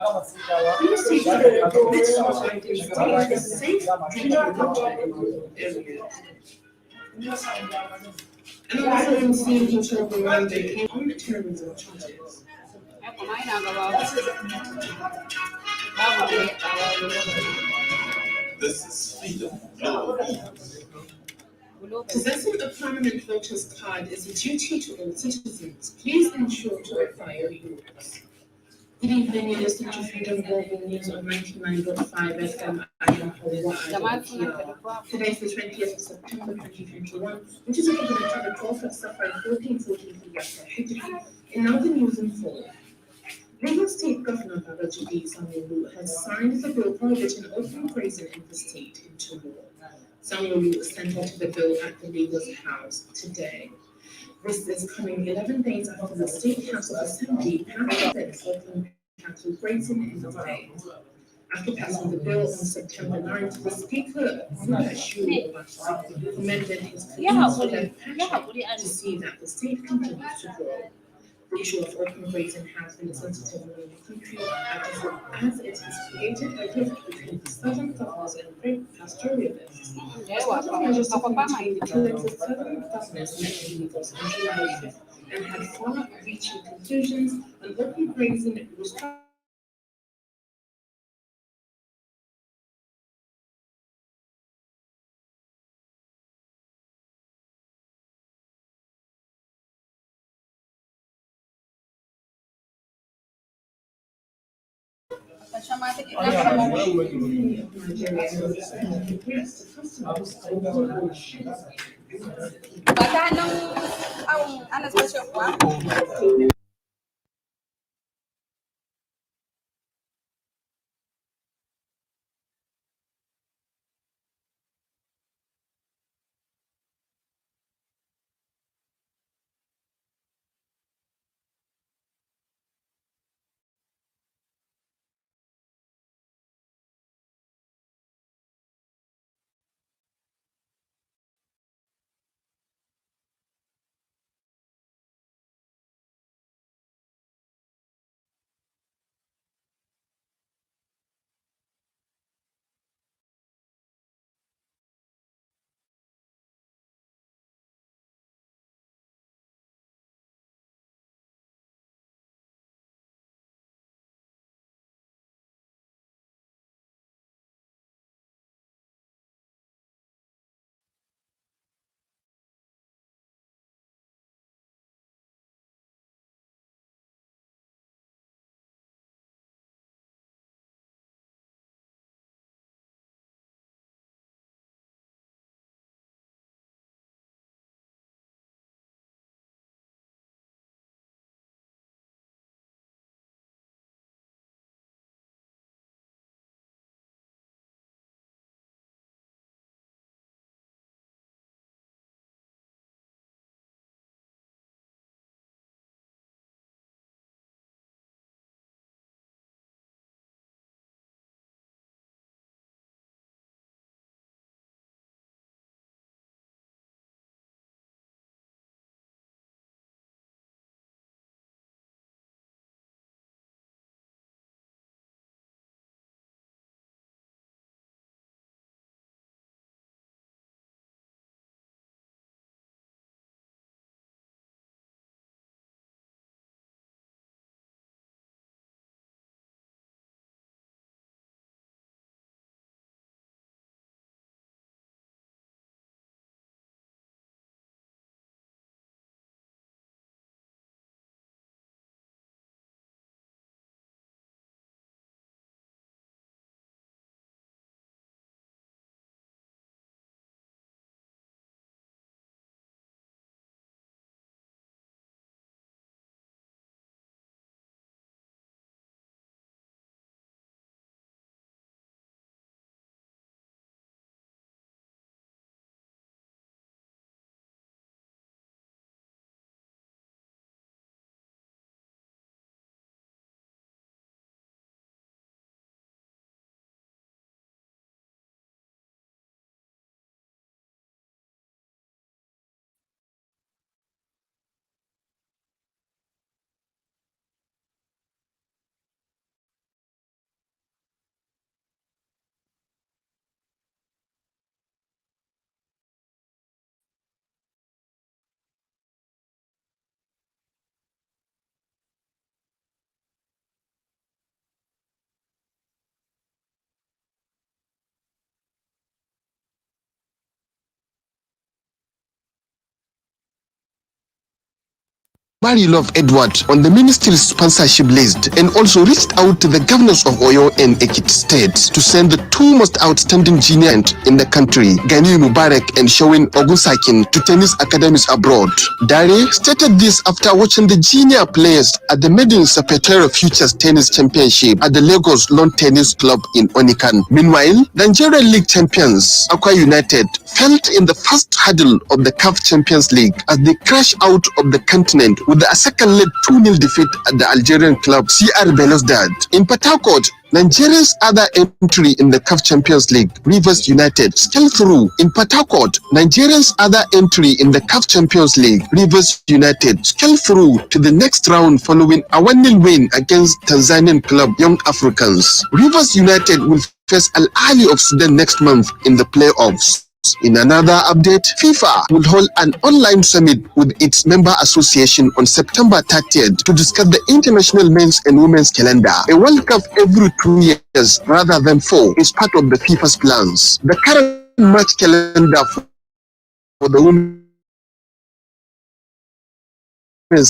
Please take care which side is the safe drinking water in your area. And also in seeing each other around the came on terrorism charges. Possessing a permanent voter's card is a duty to all citizens. Please ensure to acquire yours. Good evening, you're listening to Freedom Global News on 99.5 FM. I am Hauwa Adamu Kiyawa. Today is the 20th of September 2021, which is equivalent to the 12th of Safar 1443 after Hijri. In now the news in full. Lagos State Governor Babajide Sanwo-Olu has signed the bill prohibiting open grazing in the state into law. Sanwo-Olu assented to the bill at the Lagos House today. This is coming 11 days after the State House of Assembly passed its open cattle grazing in the state. After passing the bill on September 9th, the Speaker, Ashu commended his colleagues for their passion to see that the state continues to grow. The issue of open grazing has been a sensitive one in the country as it has created a rift between the southern farmers and grape pastoralists. As part of measures to contain the killings, the southern governors met in Lagos on July 5th and had far-reaching conclusions on open grazing restrictions. Marilove Edward on the ministry's sponsorship list and also reached out to the governors of Oyo and Ekiti states to send the two most outstanding juniors in the country, Gani Mubarak and Showin Ogunsakin, to tennis academies abroad. Dare stated this after watching the junior players at the Maiden Sapetero Futures Tennis Championship at the Lagos Lawn Tennis Club in Onikan. Meanwhile, Nigerian League champions Akwa United fell in the first hurdle of the CAF Champions League as they crashed out of the continent with a second-leg 2-0 defeat at the Algerian club CR Belouizdad. In Port Harcourt, Nigeria's other entry in the CAF Champions League, Rivers United, scaled through. In Port Harcourt, Nigeria's other entry in the CAF Champions League, Rivers United, scaled through to the next round following a 1-0 win against Tanzanian club Young Africans. Rivers United will face Al Ahly of Sudan next month in the playoffs. In another update, FIFA will hold an online summit with its member association on September 30th to discuss the international men's and women's calendar. A World Cup every 2 years rather than 4 is part of the FIFA's plans. The current match calendar for the women's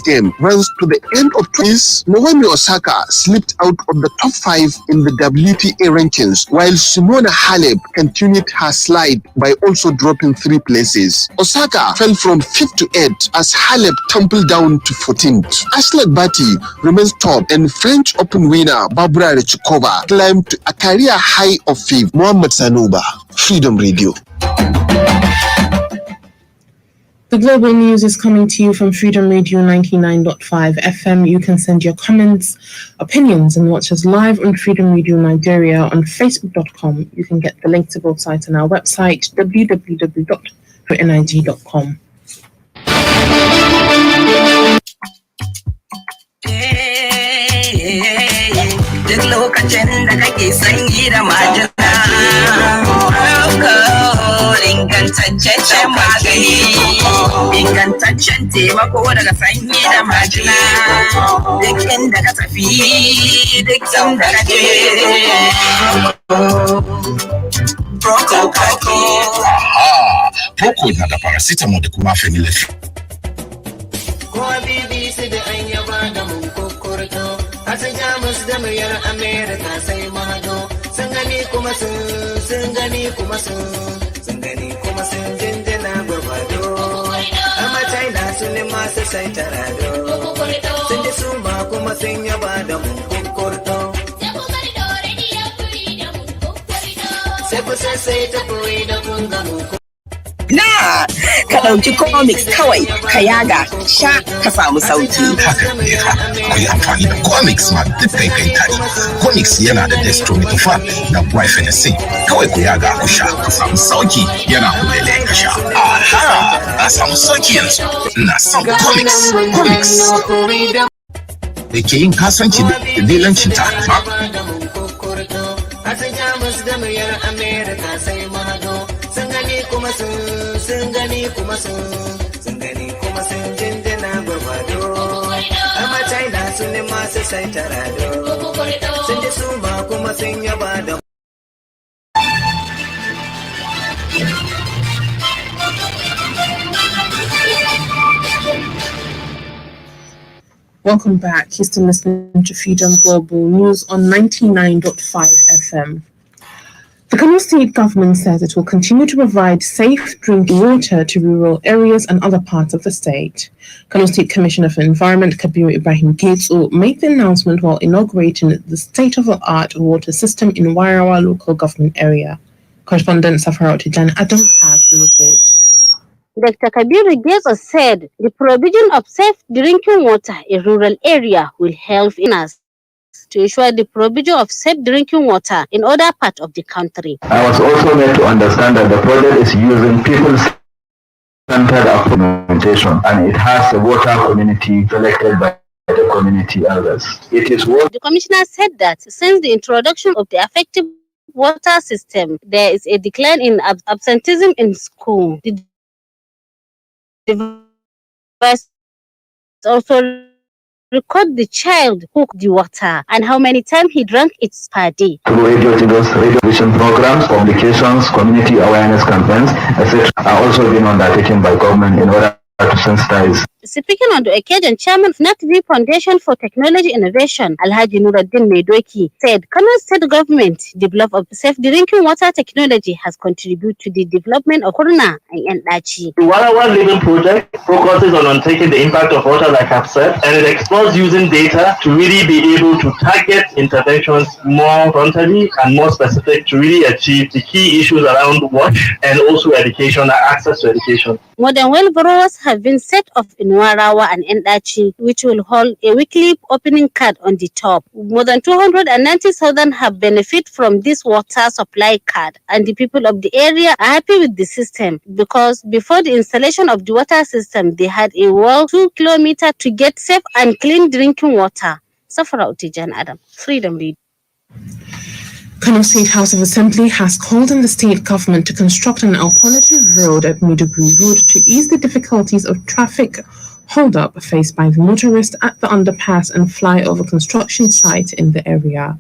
game runs to the end of 20s. Naomi Osaka slipped out of the top 5 in the WTA rankings, while Simona Halep continued her slide by also dropping 3 places. Osaka fell from 5th to 8th as Halep tumbled down to 14th. Ashleigh Barty remains top, and French Open winner Barbara Krejcikova climbed to a career high of 5th. Mohammed Sanuba, Freedom Radio. The Global News is coming to you from Freedom Radio 99.5 FM. You can send your comments, opinions, and watch us live on Freedom Radio Nigeria on Facebook.com. You can get the link to both sites on our website, www.nig.com. Duk lokacin da kake sanyi da majina, ingantaccen magani, ingantaccen taimako daga sanyi da majina, duk inda ka tafi, duk inda ka je. Aha, Proco na da paracetamol da kuma phenylephrine. Asan Jamus da muryar Amerika sai mahado sun gani kuma sun gani kuma sun gani kuma sun jinjina gwargwado amma China sun ne masu sai tarado sun ji su ma kuma sun yaba da mun kokorto sai ku sai ta koyi da kun ga mu Na, ka ɗauki comics kawai, ka yaga, sha, ka samu sauki. Haka ne ha, ku yi amfani da comics ma duk kai tare. Comics yana da dextromethorphan da guaifenesin. Kawai ku yaga ku sha, ku samu sauki yana hulele ka sha. Aha, na samu sauki yanzu. Ina son comics. Comics da ke yin kasuwanci da dilancin ta. Asan Jamus da muryar Amerika sai mahado. Sun gani kuma sun gani kuma sun gani kuma sun jinjina gwargwado amma China sun ne masu sai tarado sun ji su ma kuma sun yaba da Welcome back. You're still listening to Freedom Global News on 99.5 FM. The Kano State government says it will continue to provide safe drinking water to rural areas and other parts of the state. Kano State Commissioner for Environment Kabir Ibrahim Getso made the announcement while inaugurating the state-of-the-art water system in Warawa local government area. Correspondent Safara Otijan Adam has the report. Dr. Kabir Getso said the provision of safe drinking water in rural area will help in us to ensure the provision of safe drinking water in other parts of the country. I was also made to understand that the project is using people-centered implementation and it has a water community selected by the community elders. It is what the commissioner said that since the introduction of the effective water system, there is a decline in absenteeism in school. The device also record the child who the water and how many times he drank it per day. Through radio vision programs, publications, community awareness campaigns, etc., are also being undertaken by government in order to sensitize Speaking on the occasion, Chairman of NATV Foundation for Technology Innovation, Alhaji Nuruddin Maidoki, said Kano State Government development of safe drinking water technology has contributed to the development of Kurna and Endachi. The Walawa Living Project focuses on taking the impact of water, like I've said, and it explores using data to really be able to target interventions more frontally and more specific to really achieve the key issues around wash and also education and access to education. More than 12 borrowers have been set off in Warawa and Endachi, which will hold a weekly opening card on the top. More than 290,000 have benefited from this water supply card, and the people of the area are happy with the system because before the installation of the water system, they had a walk 2 kilometers to get safe and clean drinking water. Safra Utijan Adam, Freedom Read. Kano State House of Assembly has called on the state government to construct an alternative road at Maiduguri Road to ease the difficulties of traffic hold-up faced by the motorists at the underpass and flyover construction site in the area.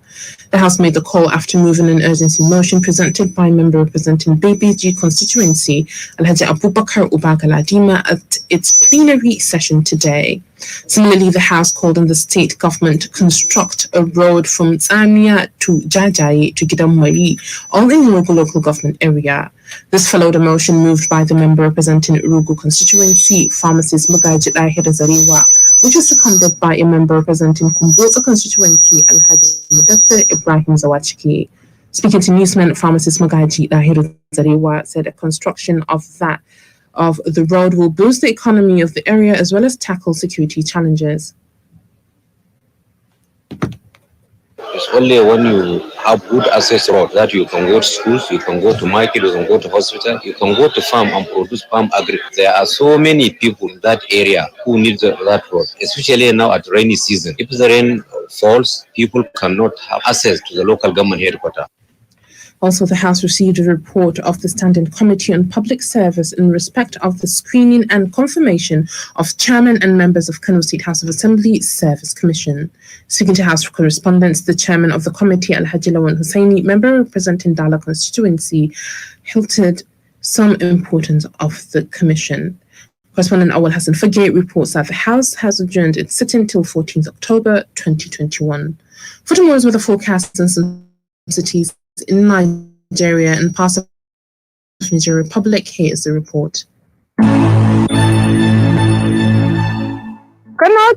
The House made the call after moving an urgency motion presented by a member representing BBG constituency, Alhaji Abubakar Ubagaladima, at its plenary session today. Similarly, the House called on the state government to construct a road from Tsania to Jajaye to Gidamari, all in the local government area. This followed a motion moved by the member representing Urugu constituency, pharmacist Magaji Lahira Zarewa, which was seconded by a member representing Kumbota constituency, Alhaji Mudassir Ibrahim Zawachiki. Speaking to newsmen, pharmacist Magaji Lahira Zarewa said a construction of the road will boost the economy of the area as well as tackle security challenges. It's only when you have good access road that you can go to schools, you can go to market, you can go to hospital, you can go to farm and produce farm agriculture. There are so many people in that area who need that road, especially now at rainy season. If the rain falls, people cannot have access to the local government headquarters. Also, the House received a report of the Standing Committee on Public Service in respect of the screening and confirmation of chairman and members of Kano State House of Assembly Service Commission. Speaking to House correspondents, the chairman of the committee, Alhaji Lawan Hussaini, member representing Dala constituency, hinted some importance of the commission. Correspondent Awal Hassan Fagate reports that the House has adjourned its sitting till 14th October 2021. For tomorrow's weather forecast in some cities in Nigeria and parts of Niger Republic, here is the report. Kano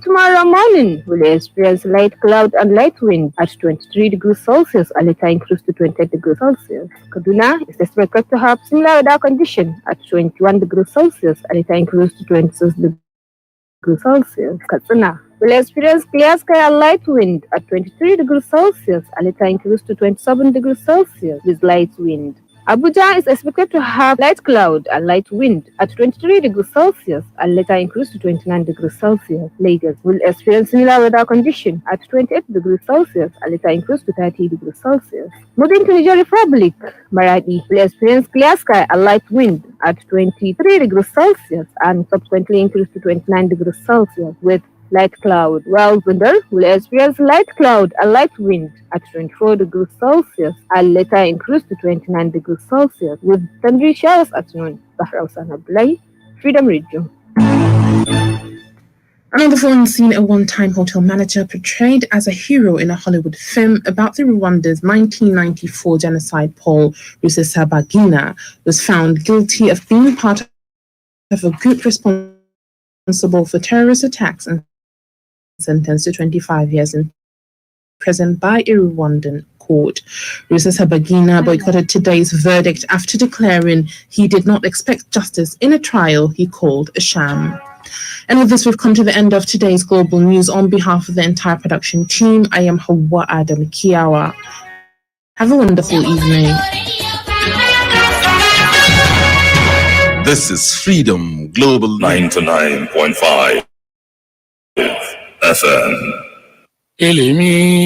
tomorrow morning will experience light cloud and light wind at 23 degrees Celsius and later increase to 28 degrees Celsius. Kaduna is expected to have similar weather condition at 21 degrees Celsius and later increase to 26 degrees Celsius. Katsina will experience clear sky and light wind at 23 degrees Celsius and later increase to 27 degrees Celsius with light wind. Abuja is expected to have light cloud and light wind at 23 degrees Celsius and later increase to 29 degrees Celsius. Lagos will experience similar weather condition at 28 degrees Celsius and later increase to 30 degrees Celsius. Moving to Niger Republic, Maradi will experience clear sky and light wind at 23 degrees Celsius and subsequently increase to 29 degrees Celsius with light cloud, while Bundar will experience light cloud and light wind at 24 degrees Celsius and later increase to 29 degrees Celsius with thundery showers at noon. Bahra Hussain Abdullahi, Freedom Radio. Another foreign scene, a one-time hotel manager portrayed as a hero in a Hollywood film about the Rwanda's 1994 genocide, Paul Rusesabagina, was found guilty of being part of a group responsible for terrorist attacks and sentenced to 25 years in prison by a Rwandan court. Rusesabagina boycotted today's verdict after declaring he did not expect justice in a trial he called a sham. And with this, we've come to the end of today's global news. On behalf of the entire production team, I am Hauwa Adamu Kiyawa. Have a wonderful evening. This is Freedom Global 99.5 FM.